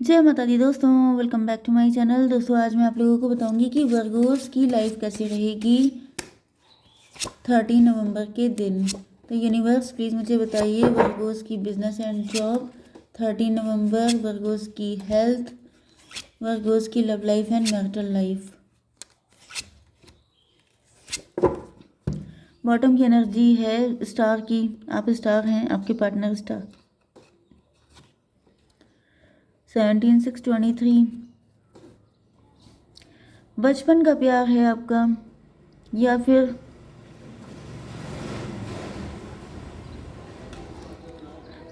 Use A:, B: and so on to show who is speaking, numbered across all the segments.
A: जय माता दी दोस्तों, welcome back to my channel. दोस्तों आज मैं आप लोगों को बताऊंगी कि वर्गोस की लाइफ कैसी रहेगी 30 नवंबर के दिन। तो यूनिवर्स प्लीज़ मुझे बताइए वर्गोस की business and job 30 November, Virgo's की हेल्थ, वर्गोस की love life and marital life. Bottom की एनर्जी है स्टार की, आप स्टार हैं, आपके पार्टनर स्टार। 17/6/23 बचपन का प्यार है आपका, या फिर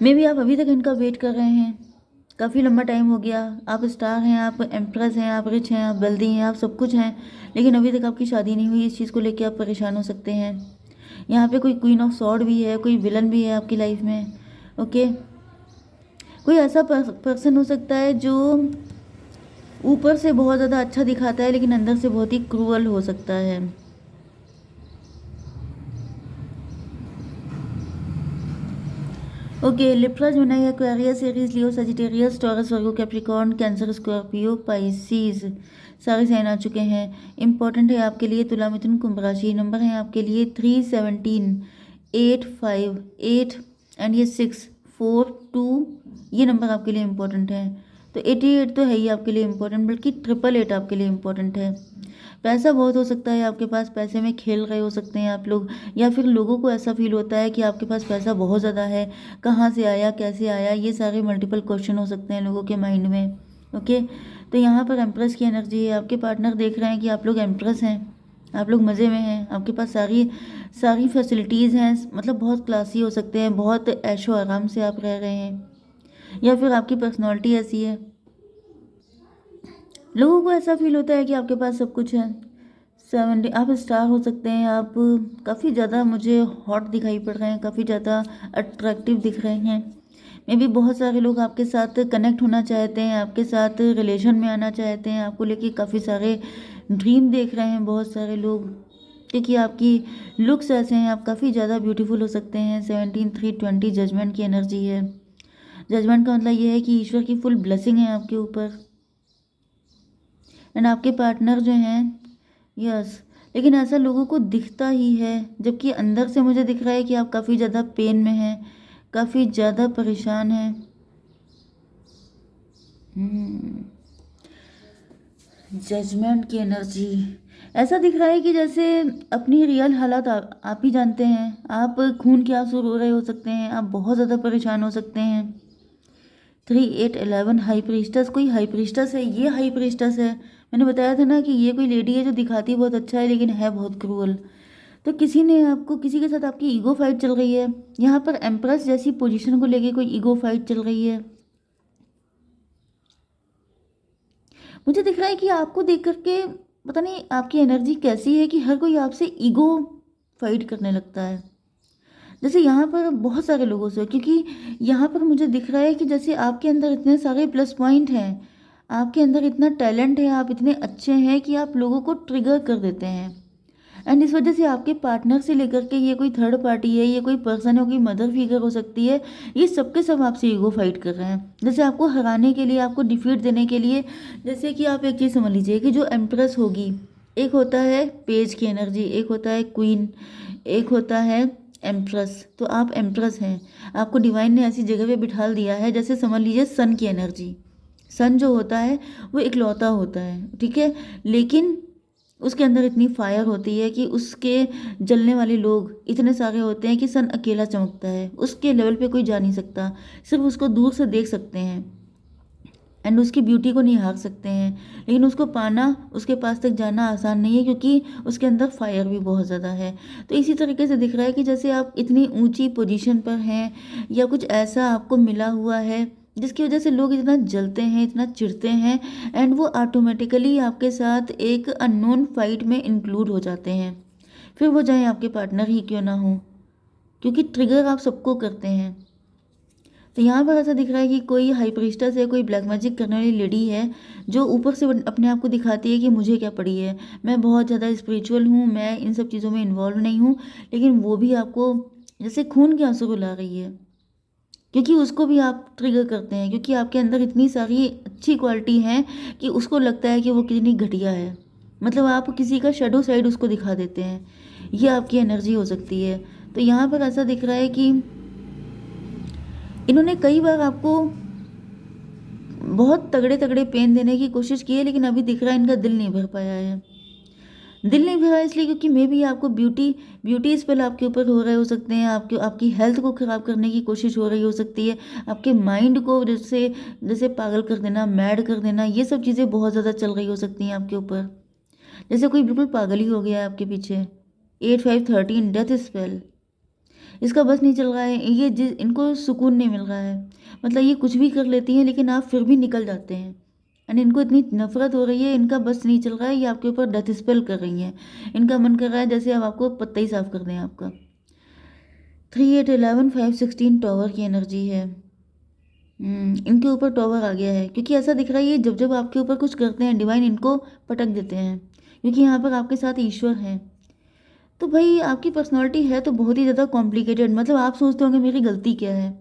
A: मे भी आप अभी तक इनका वेट कर रहे हैं। काफ़ी लंबा टाइम हो गया। आप स्टार हैं, आप एम्प्रेस हैं, आप रिच हैं, आप वेल्दी हैं, आप सब कुछ हैं, लेकिन अभी तक आपकी शादी नहीं हुई। इस चीज़ को लेकर आप परेशान हो सकते हैं। यहाँ पे कोई क्वीन ऑफ सॉर्ड भी है, कोई विलन भी है आपकी लाइफ में। ओके, कोई ऐसा पर्सन हो सकता है जो ऊपर से बहुत ज़्यादा अच्छा दिखाता है लेकिन अंदर से बहुत ही क्रूअल हो सकता है। Okay, Libra, Gemini, Aquarius, Aries, Leo, Sagittarius, Taurus, Virgo, Capricorn, Cancer, Scorpio, Pisces, सारे साइन आ चुके हैं। इंपॉर्टेंट है आपके लिए तुला, मिथुन, कुंभ राशि। नंबर है आपके लिए 3, 17, 8, 5, 8 एंड ये 6, 4, 2। ये नंबर आपके लिए इंपॉर्टेंट है। तो 88 तो है ही आपके लिए इंपॉर्टेंट, बल्कि 888 आपके लिए इंपॉर्टेंट है। पैसा बहुत हो सकता है आपके पास, पैसे में खेल रहे हो सकते हैं आप लोग, या फिर लोगों को ऐसा फील होता है कि आपके पास पैसा बहुत ज़्यादा है। कहाँ से आया, कैसे आया, ये सारे मल्टीपल क्वेश्चन हो सकते हैं लोगों के माइंड में। ओके, तो यहाँ पर एम्प्रेस की एनर्जी है। आपके पार्टनर देख रहे हैं कि आप लोग एम्प्रेस हैं, आप लोग मज़े में हैं, आपके पास सारी सारी फैसिलिटीज़ हैं, मतलब बहुत क्लासी हो सकते हैं, बहुत ऐशो आराम से आप रह रहे हैं, या फिर आपकी पर्सनैलिटी ऐसी है। लोगों को ऐसा फील होता है कि आपके पास सब कुछ है। 70, आप स्टार हो सकते हैं, आप काफ़ी ज़्यादा मुझे हॉट दिखाई पड़ रहे हैं, काफ़ी ज़्यादा अट्रैक्टिव दिख रहे हैं। मे भी बहुत सारे लोग आपके साथ कनेक्ट होना चाहते हैं, आपके साथ रिलेशन में आना चाहते हैं, आपको लेके काफ़ी सारे ड्रीम देख रहे हैं बहुत सारे लोग, क्योंकि आपकी लुक्स ऐसे हैं, आप काफ़ी ज़्यादा ब्यूटीफुल हो सकते हैं। 17/3/20 जजमेंट की एनर्जी है। जजमेंट का मतलब ये है कि ईश्वर की फुल ब्लेसिंग है आपके ऊपर। एंड आपके पार्टनर जो हैं, यस, लेकिन ऐसा लोगों को दिखता ही है, जबकि अंदर से मुझे दिख रहा है कि आप काफ़ी ज़्यादा पेन में हैं, काफ़ी ज़्यादा परेशान हैं। जजमेंट की एनर्जी, ऐसा दिख रहा है कि जैसे अपनी रियल हालत आप ही जानते हैं। आप खून के आंसू रो रहे हो सकते हैं, आप बहुत ज़्यादा परेशान हो सकते हैं। 3, 8, 11 हाई प्रीस्टस, कोई हाई प्रीस्टस है, ये हाई प्रीस्टस है। मैंने बताया था ना कि ये कोई लेडी है जो दिखाती बहुत अच्छा है लेकिन है बहुत क्रूअल। तो किसी ने आपको, किसी के साथ आपकी ईगो फाइट चल रही है। यहाँ पर एम्प्रेस जैसी पोजीशन को लेके कोई ईगो फाइट चल रही है। मुझे दिख रहा है कि आपको देख करके पता नहीं आपकी एनर्जी कैसी है कि हर कोई आपसे ईगो फाइट करने लगता है। जैसे यहाँ पर बहुत सारे लोगों से, क्योंकि यहाँ पर मुझे दिख रहा है कि जैसे आपके अंदर इतने सारे प्लस पॉइंट हैं, आपके अंदर इतना टैलेंट है, आप इतने अच्छे हैं कि आप लोगों को ट्रिगर कर देते हैं। एंड इस वजह से आपके पार्टनर से लेकर के ये कोई थर्ड पार्टी है, ये कोई पर्सन है, कोई मदर फिगर हो सकती है, ये सबके सब आपसे ईगो फाइट कर रहे हैं, जैसे आपको हराने के लिए, आपको डिफीट देने के लिए। जैसे कि आप एक चीज़ समझ लीजिए कि जो एम्प्रेस होगी, एक होता है पेज की एनर्जी, एक होता है क्वीन, एक होता है एम्प्रेस। तो आप एम्प्रेस हैं, आपको डिवाइन ने ऐसी जगह पे बिठा दिया है, जैसे समझ लीजिए सन की एनर्जी। सन जो होता है वो इकलौता होता है, ठीक है, लेकिन उसके अंदर इतनी फायर होती है कि उसके जलने वाले लोग इतने सारे होते हैं कि सन अकेला चमकता है, उसके लेवल पे कोई जा नहीं सकता, सिर्फ उसको दूर से देख सकते हैं एंड उसकी ब्यूटी को निहार सकते हैं, लेकिन उसको पाना, उसके पास तक जाना आसान नहीं है, क्योंकि उसके अंदर फायर भी बहुत ज़्यादा है। तो इसी तरीके से दिख रहा है कि जैसे आप इतनी ऊंची पोजीशन पर हैं, या कुछ ऐसा आपको मिला हुआ है जिसकी वजह से लोग इतना जलते हैं, इतना चिढ़ते हैं, एंड वो ऑटोमेटिकली आपके साथ एक अननोन फाइट में इंक्लूड हो जाते हैं, फिर वो चाहे आपके पार्टनर ही क्यों ना हो, क्योंकि ट्रिगर आप सबको करते हैं। तो यहाँ पर ऐसा दिख रहा है कि कोई हाई प्रीस्टस है, कोई ब्लैक मैजिक करने वाली लेडी है, जो ऊपर से अपने आप को दिखाती है कि मुझे क्या पड़ी है, मैं बहुत ज़्यादा स्पिरिचुअल हूँ, मैं इन सब चीज़ों में इन्वॉल्व नहीं हूँ, लेकिन वो भी आपको जैसे खून के आंसू रुला रही है। क्योंकि उसको भी आप ट्रिगर करते हैं, क्योंकि आपके अंदर इतनी सारी अच्छी क्वालिटी हैं कि उसको लगता है कि वो कितनी घटिया है। मतलब आप किसी का शैडो साइड उसको दिखा देते हैं। ये आपकी एनर्जी हो सकती है। तो यहाँ पर ऐसा दिख रहा है कि इन्होंने कई बार आपको बहुत तगड़े तगड़े पेन देने की कोशिश की है, लेकिन अभी दिख रहा है इनका दिल नहीं भर पाया है। दिल नहीं भरा इसलिए क्योंकि मे बी आपको ब्यूटी ब्यूटी स्पेल आपके ऊपर हो रहे हो सकते हैं, आपके आपकी हेल्थ को ख़राब करने की कोशिश हो रही हो सकती है, आपके माइंड को जैसे जैसे पागल कर देना, मैड कर देना, ये सब चीज़ें बहुत ज़्यादा चल रही हो सकती हैं आपके ऊपर। जैसे कोई बिल्कुल पागल ही हो गया है आपके पीछे। 8 5 13 डेथ स्पेल, इसका बस नहीं चल रहा है, ये इनको सुकून नहीं मिल रहा है। मतलब ये कुछ भी कर लेती हैं लेकिन आप फिर भी निकल जाते हैं। एंड इनको इतनी नफरत हो रही है, इनका बस नहीं चल रहा है, ये आपके ऊपर डेथ स्पेल कर रही हैं। इनका मन कर रहा है जैसे अब आपको पत्ता ही साफ कर दें आपका। 3 8 11 5 16 टॉवर की एनर्जी है। इनके ऊपर टॉवर आ गया है, क्योंकि ऐसा दिख रहा है ये जब जब आपके ऊपर कुछ करते हैं डिवाइन इनको पटक देते हैं, क्योंकि यहाँ पर आपके साथ ईश्वर हैं। तो भाई आपकी पर्सनालिटी है तो बहुत ही ज़्यादा कॉम्प्लिकेटेड। मतलब आप सोचते होंगे मेरी गलती क्या है,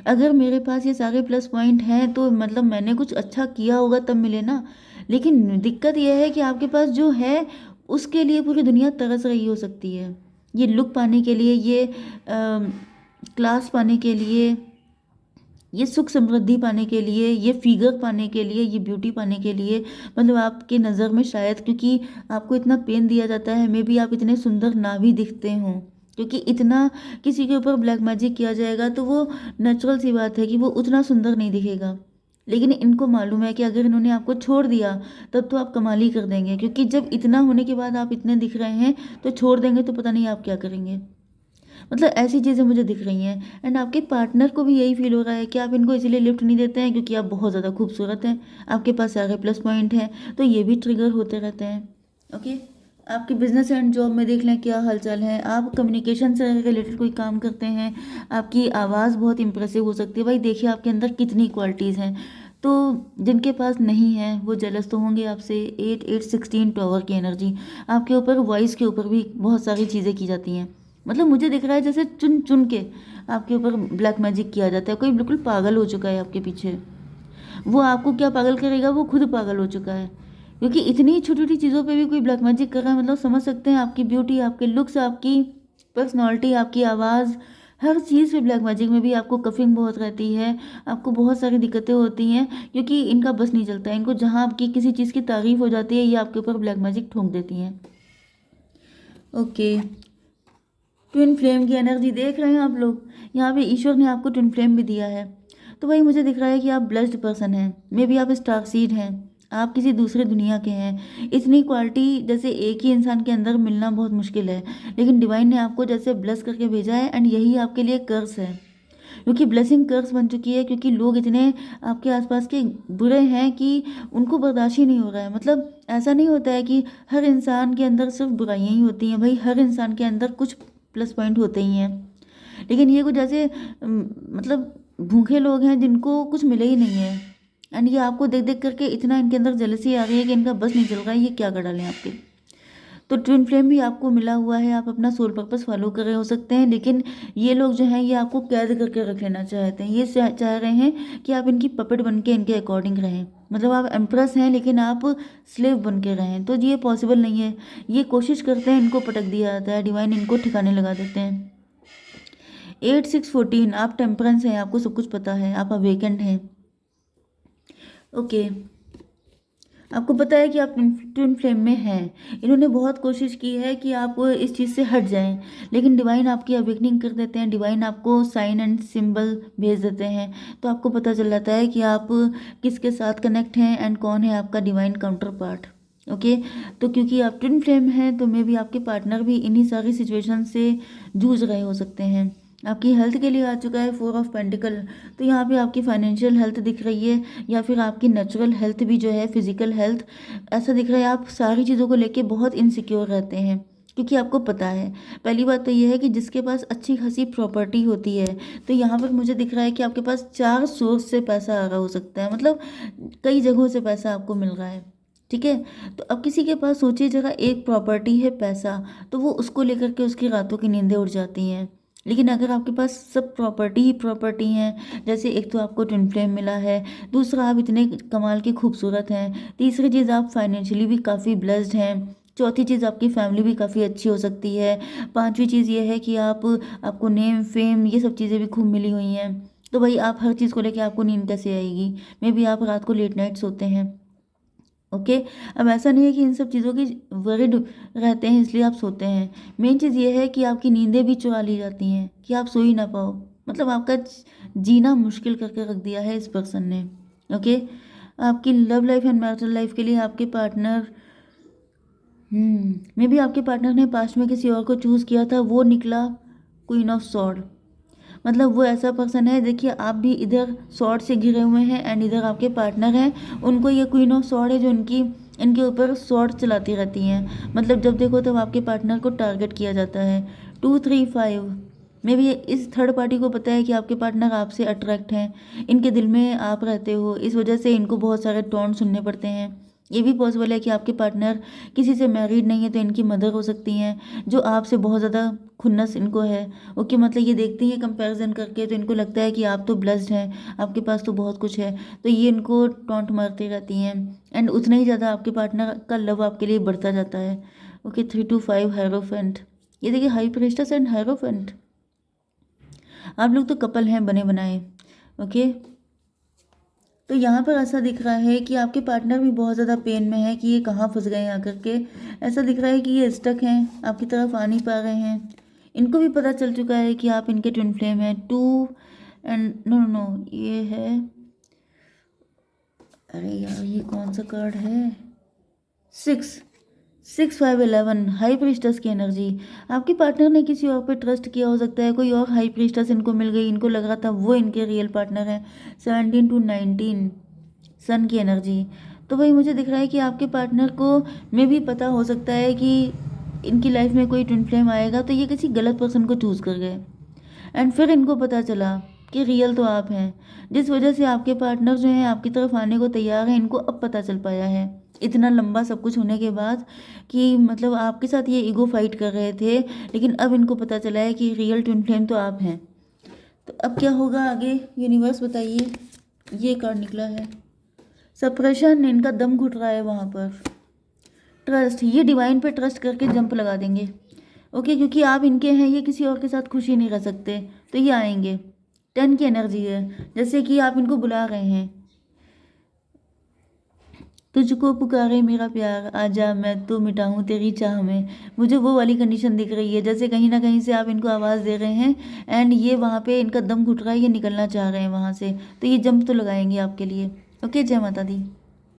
A: अगर मेरे पास ये सारे प्लस पॉइंट हैं तो मतलब मैंने कुछ अच्छा किया होगा तब मिले ना। लेकिन दिक्कत यह है कि आपके पास जो है उसके लिए पूरी दुनिया तरस रही हो सकती है। ये लुक पाने के लिए, ये क्लास पाने के लिए, ये सुख समृद्धि पाने के लिए, ये फिगर पाने के लिए, ये ब्यूटी पाने के लिए, मतलब आपके नज़र में शायद क्योंकि आपको इतना पेन दिया जाता है, मे बी आप इतने सुंदर ना भी दिखते हों। क्योंकि इतना किसी के ऊपर ब्लैक मैजिक किया जाएगा तो वो नेचुरल सी बात है कि वो उतना सुंदर नहीं दिखेगा। लेकिन इनको मालूम है कि अगर इन्होंने आपको छोड़ दिया तब तो आप कमाल ही कर देंगे, क्योंकि जब इतना होने के बाद आप इतने दिख रहे हैं तो छोड़ देंगे तो पता नहीं आप क्या करेंगे। मतलब ऐसी चीज़ें मुझे दिख रही हैं। एंड आपके पार्टनर को भी यही फील हो रहा है कि आप इनको इसीलिए लिफ्ट नहीं देते हैं क्योंकि आप बहुत ज़्यादा खूबसूरत हैं, आपके पास सारे प्लस पॉइंट हैं, तो ये भी ट्रिगर होते रहते हैं। ओके, आपके बिजनेस एंड जॉब में देख लें क्या हालचाल है। आप कम्युनिकेशन से रिलेटेड कोई काम करते हैं, आपकी आवाज़ बहुत इंप्रेसिव हो सकती है। भाई देखिए आपके अंदर कितनी क्वालिटीज़ हैं। तो जिनके पास नहीं है वो जेलस तो होंगे आपसे। 8 8 16 टॉवर की एनर्जी आपके ऊपर, वॉइस के ऊपर भी बहुत सारी चीज़ें की जाती हैं। मतलब मुझे दिख रहा है जैसे चुन चुन के आपके ऊपर ब्लैक मैजिक किया जाता है। कोई बिल्कुल पागल हो चुका है आपके पीछे। वो आपको क्या पागल करेगा, वो खुद पागल हो चुका है, क्योंकि इतनी छोटी छोटी चीज़ों पे भी कोई ब्लैक मैजिक कर रहा है। मतलब समझ सकते हैं आपकी ब्यूटी, आपके लुक्स, आपकी पर्सनालिटी, आपकी आवाज़, हर चीज़ पे ब्लैक मैजिक में भी आपको कफिंग बहुत रहती है, आपको बहुत सारी दिक्कतें होती हैं, क्योंकि इनका बस नहीं चलता है। इनको जहाँ आपकी किसी चीज़ की तारीफ हो जाती है ये आपके ऊपर ब्लैक मैजिक ठोंक देती हैं। ओके, ट्विन फ्लेम की एनर्जी देख रहे हैं आप लोग, यहाँ पे ईश्वर ने आपको ट्विन फ्लेम भी दिया है। तो भाई मुझे दिख रहा है कि आप ब्लेस्ड पर्सन हैं, मे बी आप स्टार सीड हैं, आप किसी दूसरे दुनिया के हैं। इतनी क्वालिटी जैसे एक ही इंसान के अंदर मिलना बहुत मुश्किल है, लेकिन डिवाइन ने आपको जैसे ब्लेस करके भेजा है। एंड यही आपके लिए कर्स है, क्योंकि ब्लेसिंग कर्स बन चुकी है, क्योंकि लोग इतने आपके आसपास के बुरे हैं कि उनको बर्दाश्त ही नहीं हो रहा है। मतलब ऐसा नहीं होता है कि हर इंसान के अंदर सिर्फ बुराइयां ही होती हैं, भाई हर इंसान के अंदर कुछ प्लस पॉइंट होते ही हैं। लेकिन ये कुछ ऐसे मतलब भूखे लोग हैं जिनको कुछ मिले ही नहीं है। एंड ये आपको देख देख करके इतना इनके अंदर जेलसी आ रही है कि इनका बस नहीं चल रहा है, ये क्या कर डालें आपके। तो ट्विन फ्लेम भी आपको मिला हुआ है, आप अपना सोल पर्पस फॉलो कर रहे हो सकते हैं, लेकिन ये लोग जो हैं ये आपको कैद करके रख लेना चाहते हैं। ये चाह रहे हैं कि आप इनकी पपेट बन के इनके अकॉर्डिंग रहें। मतलब आप एम्प्रेस हैं लेकिन आप स्लेव बन के रहें, तो ये पॉसिबल नहीं है। ये कोशिश करते हैं, इनको पटक दिया जाता है, डिवाइन इनको ठिकाने लगा देते हैं। 8 6 14 आप टेम्परेंस हैं, आपको सब कुछ पता है, आप अवेकेंड हैं। ओके, आपको पता है कि आप ट्विन फ्लेम में हैं। इन्होंने बहुत कोशिश की है कि आप इस चीज़ से हट जाएं, लेकिन डिवाइन आपकी अवेकनिंग कर देते हैं, डिवाइन आपको साइन एंड सिंबल भेज देते हैं, तो आपको पता चल जाता है कि आप किसके साथ कनेक्ट हैं एंड कौन है आपका डिवाइन काउंटर पार्ट। ओके, तो क्योंकि आप ट्विन फ्लेम हैं तो मे भी आपके पार्टनर भी इन्हीं सारी सिचुएशन से जूझ रहे हो सकते हैं। आपकी हेल्थ के लिए आ चुका है 4 ऑफ पेंटिकल, तो यहाँ पे आपकी फाइनेंशियल हेल्थ दिख रही है, या फिर आपकी नेचुरल हेल्थ भी जो है, फिजिकल हेल्थ। ऐसा दिख रहा है आप सारी चीज़ों को लेके बहुत इनसिक्योर रहते हैं, क्योंकि आपको पता है। पहली बात तो ये है कि जिसके पास अच्छी खासी प्रॉपर्टी होती है, तो यहाँ पर मुझे दिख रहा है कि आपके पास 4 सोर्स से पैसा आ रहा हो सकता है, मतलब कई जगहों से पैसा आपको मिल रहा है। ठीक है, तो अब किसी के पास सोचिए जगह एक प्रॉपर्टी है, पैसा, तो वो उसको लेकर के उसकी रातों की नींदें उड़ जाती हैं। लेकिन अगर आपके पास सब प्रॉपर्टी ही प्रॉपर्टी हैं, जैसे एक तो आपको ट्विन फ्लेम मिला है, दूसरा आप इतने कमाल के खूबसूरत हैं, तीसरी चीज़ आप फाइनेंशियली भी काफ़ी ब्लेस्ड हैं, चौथी चीज़ आपकी फैमिली भी काफ़ी अच्छी हो सकती है, पांचवी चीज़ ये है कि आपको नेम फेम ये सब चीज़ें भी खूब मिली हुई हैं। तो भाई आप हर चीज़ को लेके आपको नींद कैसे आएगी? मे बी आप रात को लेट नाइट सोते हैं। ओके। अब ऐसा नहीं है कि इन सब चीज़ों की वरीड रहते हैं इसलिए आप सोते हैं। मेन चीज़ ये है कि आपकी नींदें भी चुरा ली जाती हैं कि आप सो ही ना पाओ। मतलब आपका जीना मुश्किल करके रख दिया है इस पर्सन ने। ओके। आपकी love life and marital life के लिए आपके पार्टनर मे बी आपके पार्टनर ने पास्ट में किसी और को चूज़ किया था, वो निकला क्वीन ऑफ सॉर्ड। मतलब वो ऐसा पर्सन है, देखिए आप भी इधर सॉर्ड से घिरे हुए हैं एंड इधर आपके पार्टनर हैं, उनको ये क्वीन ऑफ सॉर्ड है जो इनके ऊपर सॉर्ड चलाती रहती हैं। मतलब जब देखो तब आपके पार्टनर को टारगेट किया जाता है। 2 3 5 मे भी इस थर्ड पार्टी को पता है कि आपके पार्टनर आपसे अट्रैक्ट हैं, इनके दिल में आप रहते हो, इस वजह से इनको बहुत सारे टॉन्ट सुनने पड़ते हैं। ये भी पॉसिबल है कि आपके पार्टनर किसी से मैरिड नहीं है तो इनकी मदर हो सकती हैं जो आपसे बहुत ज़्यादा खुन्नस इनको है। ओके, मतलब ये देखती हैं कंपैरिजन करके तो इनको लगता है कि आप तो ब्लेस्ड हैं, आपके पास तो बहुत कुछ है, तो ये इनको टॉन्ट मारती रहती हैं एंड उतना ही ज़्यादा आपके पार्टनर का लव आपके लिए बढ़ता जाता है। Okay, 3 to 5 hierophant. ये देखिए हाई प्रीस्टेस एंड हायरोफेंट, आप लोग तो कपल हैं बने बनाए। ओके, तो यहाँ पर ऐसा दिख रहा है कि आपके पार्टनर भी बहुत ज़्यादा पेन में है कि ये कहाँ फंस गए हैं आकर के। ऐसा दिख रहा है कि ये स्टक हैं, आपकी तरफ आ नहीं पा रहे हैं। इनको भी पता चल चुका है कि आप इनके ट्विन फ्लेम हैं। 2 एंड नो नो नो, ये है, अरे यार ये कौन सा कार्ड है? 6 6 5 11 हाई प्रीस्टस की एनर्जी। आपके पार्टनर ने किसी और पे ट्रस्ट किया हो सकता है, कोई और हाई प्रीस्टस इनको मिल गई, इनको लग रहा था वो इनके रियल पार्टनर है। 17 to 19 सन की एनर्जी। तो भाई मुझे दिख रहा है कि आपके पार्टनर को में भी पता हो सकता है कि इनकी लाइफ में कोई ट्विन फ्लेम आएगा, तो ये किसी गलत पर्सन को चूज़ कर गए एंड फिर इनको पता चला कि रियल तो आप हैं, जिस वजह से आपके पार्टनर जो हैं आपकी तरफ आने को तैयार हैं। इनको अब पता चल पाया है इतना लंबा सब कुछ होने के बाद कि मतलब आपके साथ ये ईगो फाइट कर रहे थे, लेकिन अब इनको पता चला है कि रियल ट्विन फ्लेम तो आप हैं। तो अब क्या होगा आगे, यूनिवर्स बताइए। ये कार्ड निकला है, सप्रेशन, इनका दम घुट रहा है वहाँ पर। ट्रस्ट, ये डिवाइन पे ट्रस्ट करके जंप लगा देंगे। ओके, क्योंकि आप इनके हैं, ये किसी और के साथ खुशी नहीं रह सकते, तो ये आएंगे। 10 की एनर्जी है, जैसे कि आप इनको बुला रहे हैं, तुझको पुकारे मेरा प्यार आजा मैं तो मिटा हूँ तेरी चाह में। मुझे वो वाली कंडीशन दिख रही है, जैसे कहीं ना कहीं से आप इनको आवाज़ दे रहे हैं एंड ये वहाँ पे इनका दम घुट रहा है, ये निकलना चाह रहे हैं वहाँ से, तो ये जंप तो लगाएंगे आपके लिए। ओके, जय माता दी।